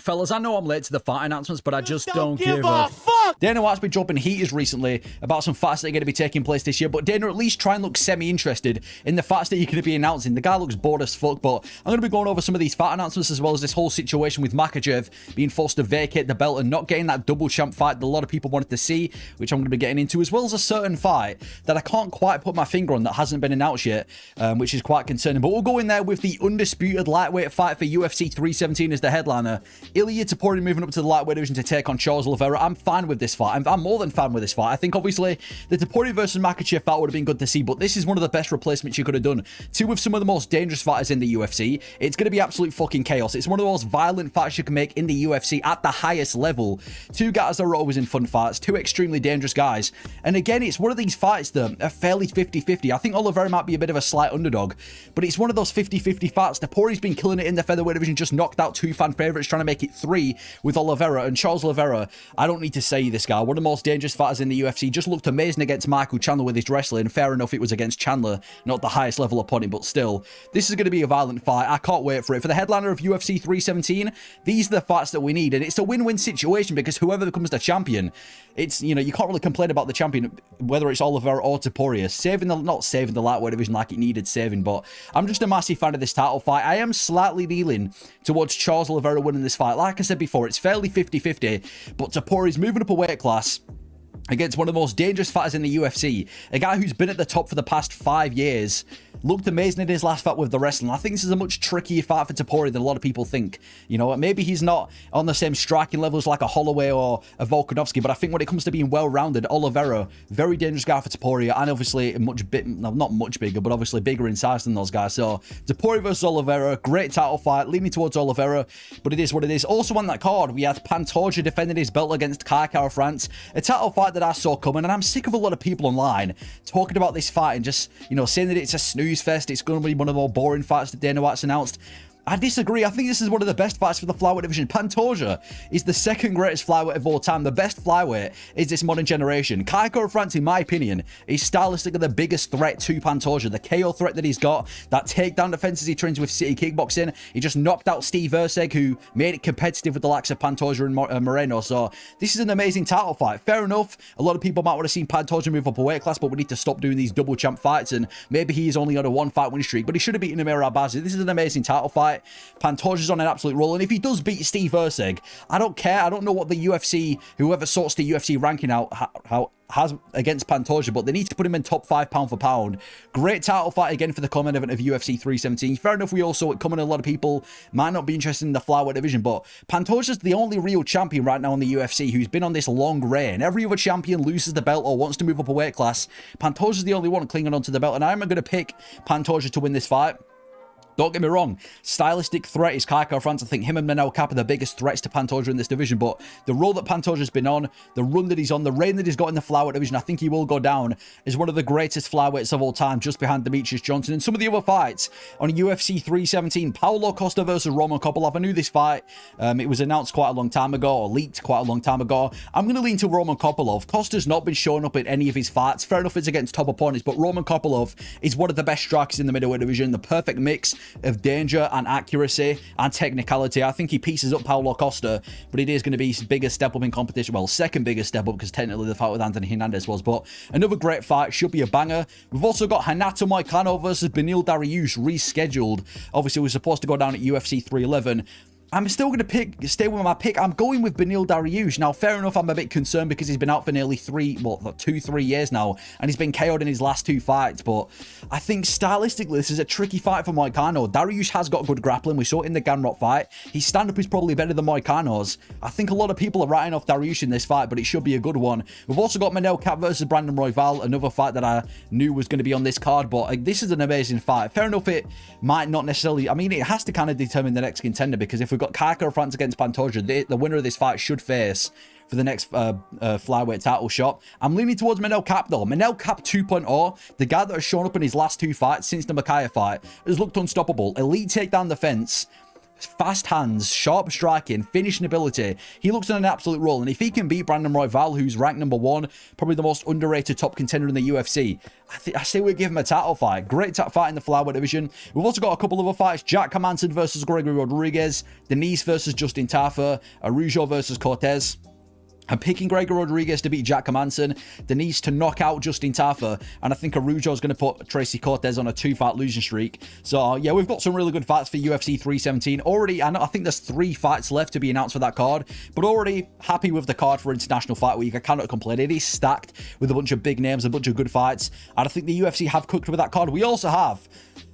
fellas. I know I'm late to the fight announcements, but I just don't give a fuck. Dana White's been dropping heaters recently about some fights that are going to be taking place this year, but Dana at least try and look semi-interested in the fights that you're going to be announcing. The guy looks bored as fuck, but I'm going to be going over some of these fight announcements as well as this whole situation with Makhachev being forced to vacate the belt and not getting that double champ fight that a lot of people wanted to see, which I'm going to be getting into, as well as a certain fight that I can't quite put my finger on that hasn't been announced yet, which is quite concerning. But we'll go in there with the undisputed lightweight fight for UFC 317 as the headliner. Ilia Topuria moving up to the lightweight division to take on Charles Oliveira. I'm fine with this fight. I'm more than fine with this fight. I think obviously the Topuria versus Makhachev fight would have been good to see, but this is one of the best replacements you could have done. Two of some of the most dangerous fighters in the UFC. It's going to be absolute fucking chaos. It's one of the most violent fights you can make in the UFC at the highest level. Two guys that are always in fun fights. Two extremely dangerous guys. And again, it's one of these fights that are fairly 50-50. I think Oliveira might be a bit of a slight underdog, but it's one of those 50-50 fights. Topuria's been killing it in the featherweight division, just knocked out two fan favorites, trying to make it 3 with Oliveira. And Charles Oliveira, I don't need to say this guy, one of the most dangerous fighters in the UFC, just looked amazing against Michael Chandler with his wrestling. Fair enough, it was against Chandler, not the highest level opponent, but still, this is going to be a violent fight. I can't wait for it. For the headliner of UFC 317, these are the fights that we need, and it's a win-win situation because whoever becomes the champion, it's, you know, you can't really complain about the champion, whether it's Oliveira or Topuria, not saving the lightweight division like it needed saving, but I'm just a massive fan of this title fight. I am slightly leaning towards Charles Oliveira winning this fight. Like I said before, it's fairly 50-50, but Topuria's moving up a weight class against one of the most dangerous fighters in the UFC, a guy who's been at the top for the past 5 years, looked amazing in his last fight with the wrestling. I think this is a much trickier fight for Topuria than a lot of people think. You know, maybe he's not on the same striking levels like a Holloway or a Volkanovski, but I think when it comes to being well-rounded, Oliveira, very dangerous guy for Topuria, and obviously not much bigger, but obviously bigger in size than those guys. So Topuria versus Oliveira, great title fight, leaning towards Oliveira, but it is what it is. Also on that card, we had Pantoja defending his belt against Kai France, a title fight that I saw coming, and I'm sick of a lot of people online talking about this fight and just, you know, saying that it's a snooze fest, it's going to be one of the more boring fights that Dana White's announced. I disagree. I think this is one of the best fights for the flyweight division. Pantoja is the second greatest flyweight of all time. The best flyweight is this modern generation. Kai France, in my opinion, is stylistically the biggest threat to Pantoja. The KO threat that he's got, that takedown defenses he trains with City Kickboxing. He just knocked out Steve Erceg, who made it competitive with the likes of Pantoja and Moreno. So this is an amazing title fight. Fair enough. A lot of people might want to see Pantoja move up a weight class, but we need to stop doing these double champ fights. And maybe he is only on a 1-fight win streak, but he should have beaten Amir Albazi. This is an amazing title fight. Pantoja's on an absolute roll, and if he does beat Steve Erceg, I don't care. I don't know what the UFC, whoever sorts the UFC ranking out, has against Pantoja, but they need to put him in top 5 pound for pound. Great title fight again for the common event of UFC 317. Fair enough, we also coming, a lot of people might not be interested in the flyweight division, but Pantoja's the only real champion right now in the UFC who's been on this long reign. Every other champion loses the belt or wants to move up a weight class. Pantoja's the only one clinging onto the belt, and I'm going to pick Pantoja to win this fight. Don't get me wrong, stylistic threat is Kai France. I think him and Manel Kape are the biggest threats to Pantoja in this division, but the role that Pantoja's been on, the run that he's on, the reign that he's got in the flyweight division, I think he will go down as one of the greatest flyweights of all time, just behind Demetrius Johnson. And some of the other fights on UFC 317, Paulo Costa versus Roman Kopylov. I knew this fight, it was announced quite a long time ago, or leaked quite a long time ago. I'm going to lean to Roman Kopylov. Costa's not been showing up in any of his fights. Fair enough, it's against top opponents, but Roman Kopylov is one of the best strikers in the middleweight division, the perfect mix of danger and accuracy and technicality. I think he pieces up Paulo Costa, but it is going to be his biggest step up in competition. Well, second biggest step up, because technically the fight with Anthony Hernandez was, but another great fight, should be a banger. We've also got Renato Moicano versus Beneil Dariush rescheduled. Obviously, we're supposed to go down at UFC 311. I'm still going to stay with my pick. I'm going with Beneil Dariush. Now, fair enough, I'm a bit concerned because he's been out for nearly 2-3 years now, and he's been KO'd in his last 2 fights, but I think stylistically, this is a tricky fight for Moicano. Dariush has got good grappling. We saw it in the Gamrot fight. His stand-up is probably better than Moicano's. I think a lot of people are writing off Dariush in this fight, but it should be a good one. We've also got Manel Kape versus Brandon Royval, another fight that I knew was going to be on this card, but this is an amazing fight. Fair enough, it might not necessarily, I mean, it has to kind of determine the next contender, because if we've got Kai France against Pantoja, the winner of this fight should face for the next flyweight title shot. I'm leaning towards Manel Kape though. Manel Kape 2.0, the guy that has shown up in his last 2 fights since the Makhachev fight, has looked unstoppable. Elite takedown defense, fast hands, sharp striking, finishing ability. He looks on an absolute roll. And if he can beat Brandon Royval, who's ranked #1, probably the most underrated top contender in the UFC, I say we give him a title fight. Great fight in the flyweight division. We've also got a couple other fights. Jack Hermansson versus Gregory Rodriguez. Denise versus Justin Tafa. Araujo versus Cortez. I'm picking Gregor Rodriguez to beat Jack Hermansson, Denise to knock out Justin Tafa, and I think Araujo is going to put Tracy Cortez on a 2-fight losing streak. So, yeah, we've got some really good fights for UFC 317. Already, I think there's 3 fights left to be announced for that card, but already happy with the card for International Fight Week. I cannot complain. It is stacked with a bunch of big names, a bunch of good fights, and I think the UFC have cooked with that card. We also have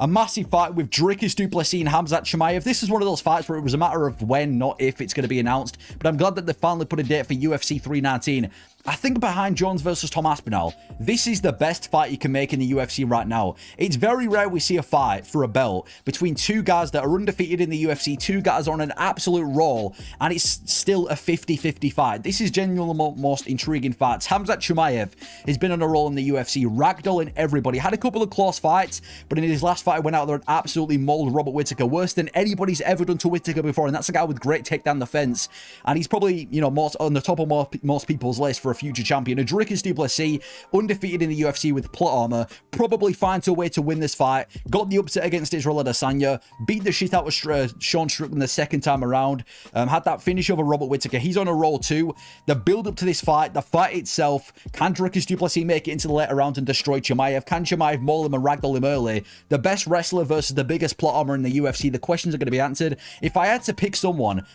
a massive fight with Dricus Du Plessis and Khamzat Chimaev. This is one of those fights where it was a matter of when, not if, it's going to be announced. But I'm glad that they finally put a date for UFC 319. I think behind Jones versus Tom Aspinall, this is the best fight you can make in the UFC right now. It's very rare we see a fight for a belt between 2 guys that are undefeated in the UFC, 2 guys on an absolute roll, and it's still a 50-50 fight. This is genuinely the most intriguing fights. Khamzat Chimaev has been on a roll in the UFC, ragdolling everybody. Had a couple of close fights, but in his last fight, he went out there and absolutely mauled Robert Whittaker, worse than anybody's ever done to Whittaker before, and that's a guy with great takedown defense, and he's probably, you know, most on the top of most people's list for a future champion. Dricus Du Plessis, undefeated in the UFC with plot armor, probably finds a way to win this fight. Got the upset against Israel Adesanya, beat the shit out of Sean Strickland the second time around, had that finish over Robert Whittaker. He's on a roll too. The build up to this fight, the fight itself, can Dricus Du Plessis make it into the later round and destroy Chimaev? Can Chimaev maul him and ragdoll him early? The best wrestler versus the biggest plot armor in the UFC. The questions are going to be answered. If I had to pick someone,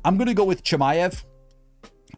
I'm going to go with Chimaev.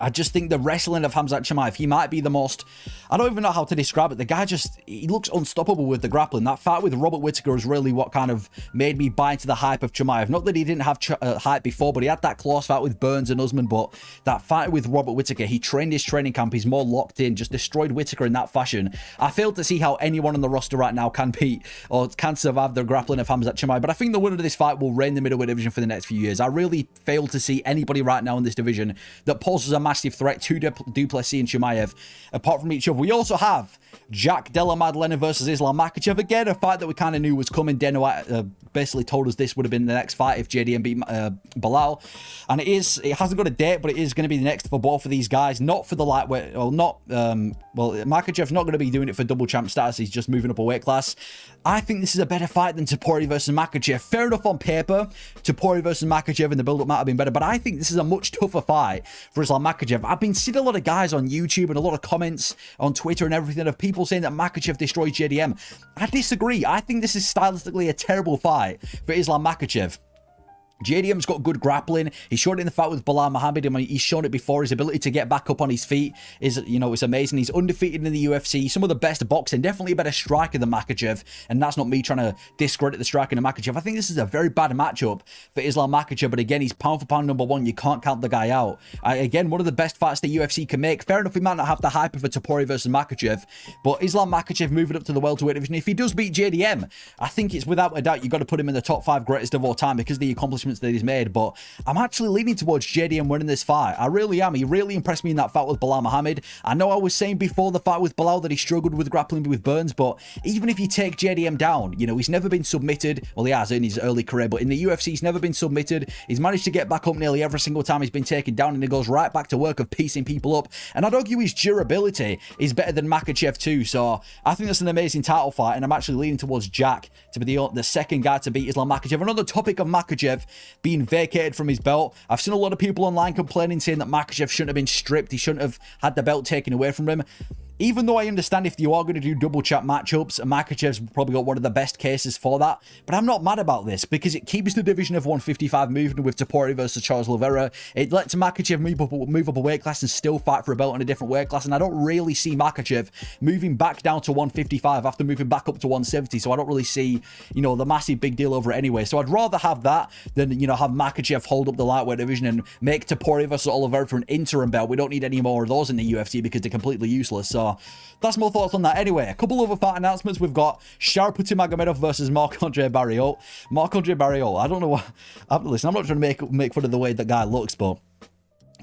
I just think the wrestling of Khamzat Chimaev, he might be the most, I don't even know how to describe it. The guy just, he looks unstoppable with the grappling. That fight with Robert Whittaker is really what kind of made me buy into the hype of Chimaev. Not that he didn't have hype before, but he had that close fight with Burns and Usman. But that fight with Robert Whittaker, he trained his training camp. He's more locked in, just destroyed Whittaker in that fashion. I fail to see how anyone on the roster right now can beat or can survive the grappling of Khamzat Chimaev. But I think the winner of this fight will reign the middleweight division for the next few years. I really fail to see anybody right now in this division that poses a massive threat to Du Plessis and Chimaev apart from each other. We also have Jack Della Maddalena versus Islam Makhachev. Again, a fight that we kind of knew was coming. Dana White basically told us this would have been the next fight if JDM beat Bilal. And it hasn't got a date, but it is going to be the next for both of these guys. Not for the lightweight, or not, well, Makhachev's not going to be doing it for double champ status. He's just moving up a weight class. I think this is a better fight than Topuria versus Makhachev. Fair enough on paper, Topuria versus Makhachev in the build-up might have been better, but I think this is a much tougher fight for Islam Makhachev. I've been seeing a lot of guys on YouTube and a lot of comments on Twitter and everything of people saying that Makhachev destroyed JDM. I disagree. I think this is stylistically a terrible fight for Islam Makhachev. JDM's got good grappling. He showed it in the fight with Bilal Muhammad. I mean, he's shown it before. His ability to get back up on his feet is, you know, it's amazing. He's undefeated in the UFC. Some of the best boxing. Definitely a better striker than Makhachev. And that's not me trying to discredit the striking of Makhachev. I think this is a very bad matchup for Islam Makhachev. But again, he's pound for pound #1. You can't count the guy out. Again, one of the best fights the UFC can make. Fair enough, he might not have the hype of a Topuria versus Makhachev. But Islam Makhachev moving up to the welterweight division. If he does beat JDM, I think it's without a doubt you've got to put him in the top 5 greatest of all time because of the accomplishments that he's made. But I'm actually leaning towards JDM winning this fight. I really am. He really impressed me in that fight with Bilal Muhammad. I know I was saying before the fight with Bilal that he struggled with grappling with Burns, but even if you take JDM down, you know, he's never been submitted. Well, he has in his early career, but in the UFC, he's never been submitted. He's managed to get back up nearly every single time he's been taken down, and he goes right back to work of piecing people up. And I'd argue his durability is better than Makhachev too. So I think that's an amazing title fight, and I'm actually leaning towards Jack to be the second guy to beat Islam Makhachev. And on the topic of Makhachev being vacated from his belt, I've seen a lot of people online complaining, saying that Makhachev shouldn't have been stripped. He shouldn't have had the belt taken away from him. Even though I understand if you are going to do double champ matchups, Makhachev's probably got one of the best cases for that. But I'm not mad about this because it keeps the division of 155 moving with Topuria versus Charles Oliveira. It lets Makhachev move up a weight class and still fight for a belt in a different weight class. And I don't really see Makhachev moving back down to 155 after moving back up to 170. So I don't really see, you know, the massive big deal over it anyway. So I'd rather have that than, you know, have Makhachev hold up the lightweight division and make Topuria versus Oliveira for an interim belt. We don't need any more of those in the UFC because they're completely useless. So that's my thoughts on that. Anyway, a couple other fight announcements. We've got Sharipati Magomedov versus Marc-Andre Barriault. Marc-Andre Barriault, I don't know what... Listen, I'm not trying to make fun of the way that guy looks, but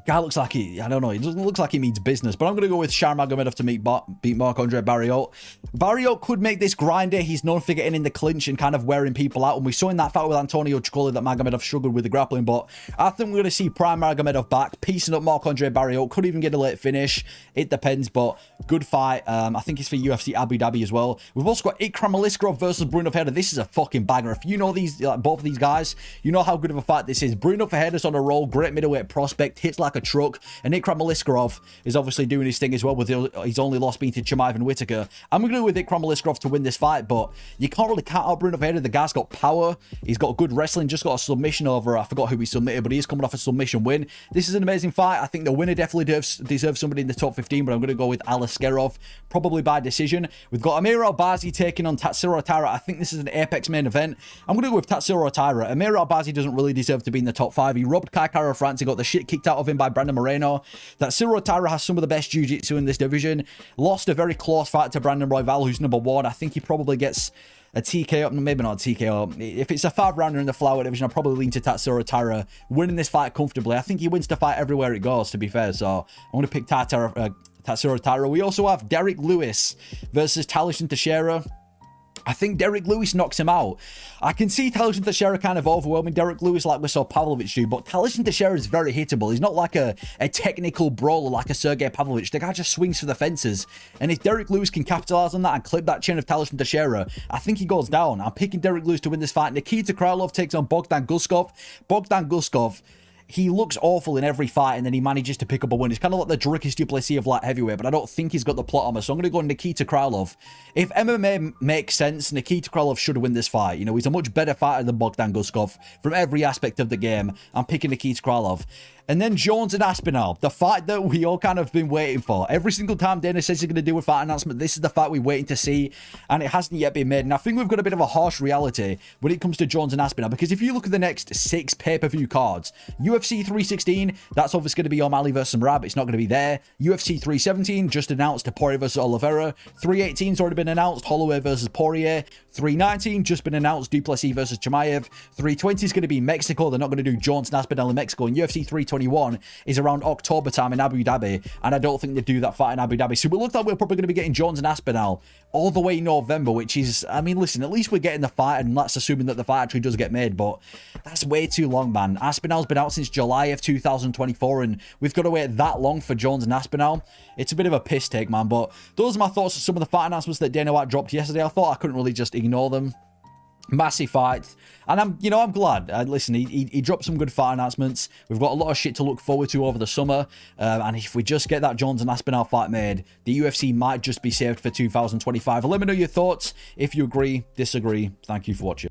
Guy looks like I don't know, he doesn't look like he means business, but I'm going to go with Sharmagomedov to beat Marc-Andre Barriault. Barriault could make this grinder. He's known for getting in the clinch and kind of wearing people out, and we saw in that fight with Antonio Chikoli that Magomedov struggled with the grappling, but I think we're going to see prime Magomedov back, piecing up Marc-Andre Barriault, could even get a late finish. It depends, but good fight. I think it's for UFC Abu Dhabi as well. We've also got Ikram Aliskerov versus Bruno Ferreira. This is a fucking banger. If you know these, like both of these guys, you know how good of a fight this is. Bruno Ferreira's on a roll, great middleweight prospect, hits like a truck, and Ikram Aliskerov is obviously doing his thing as well with his only loss being to Chimaev and Whitaker. I'm going to go with Ikram Aliskerov to win this fight, but you can't really count out Bruno Ferreira. The guy's got power, he's got good wrestling, just got a submission over, I forgot who he submitted, but he's coming off a submission win. This is an amazing fight. I think the winner definitely deserves somebody in the top 15, but I'm going to go with Aliskerov, probably by decision. We've got Amir Albazi taking on Tatsuro Taira. I think this is an Apex main event. I'm going to go with Tatsuro Taira. Amir Albazi doesn't really deserve to be in the top 5. He robbed Kai Kara France. He got the shit kicked out of him by Brandon Moreno. Tatsuro Taira has some of the best jiu-jitsu in this division. Lost a very close fight to Brandon Royval, who's number 1. I think he probably gets a TKO, maybe not a TKO. If it's a 5-rounder in the flyweight division, I'll probably lean to Tatsuro Taira winning this fight comfortably. I think he wins the fight everywhere it goes, to be fair, so I'm going to pick Tatsuro Taira. We also have Derek Lewis versus Talisman Teixeira. I think Derek Lewis knocks him out. I can see Talisman Teixeira kind of overwhelming Derek Lewis like we saw Pavlovich do, but Talisman Teixeira is very hittable. He's not like a technical brawler like a Sergey Pavlovich. The guy just swings for the fences. And if Derek Lewis can capitalize on that and clip that chin of Talisman Teixeira, I think he goes down. I'm picking Derek Lewis to win this fight. Nikita Krylov takes on Bogdan Guskov. Bogdan Guskov, he looks awful in every fight, and then he manages to pick up a win. It's kind of like the Dricus Du Plessis of light heavyweight, but I don't think he's got the plot armor, so I'm going to go Nikita Krylov. If MMA makes sense, Nikita Krylov should win this fight. You know, he's a much better fighter than Bogdan Guskov from every aspect of the game. I'm picking Nikita Krylov. And then Jones and Aspinall, the fight that we all kind of been waiting for. Every single time Dana says he's going to do a fight announcement, this is the fight we're waiting to see, and it hasn't yet been made. And I think we've got a bit of a harsh reality when it comes to Jones and Aspinall, because if you look at the next 6 pay-per-view cards, UFC 316, that's obviously going to be O'Malley versus Merab. It's not going to be there. UFC 317, just announced Topuria versus Oliveira. 318's already been announced, Holloway versus Poirier. 319, just been announced, Du Plessis versus Chimaev. 320 is going to be Mexico. They're not going to do Jones and Aspinall in Mexico. And UFC 321 is around October time in Abu Dhabi, and I don't think they do that fight in Abu Dhabi. So it looks like we're probably going to be getting Jones and Aspinall all the way in November, which is, I mean, listen, at least we're getting the fight, and that's assuming that the fight actually does get made, but that's way too long, man. Aspinall's been out since July of 2024, and we've got to wait that long for Jones and Aspinall. It's a bit of a piss take, man, but those are my thoughts on some of the fight announcements that Dana White dropped yesterday. I thought I couldn't really just ignore them. Massive fight, and I'm glad. Listen, he dropped some good fight announcements. We've got a lot of shit to look forward to over the summer, and if we just get that Jones and Aspinall fight made, the UFC might just be saved for 2025. Let me know your thoughts. If you agree, disagree. Thank you for watching.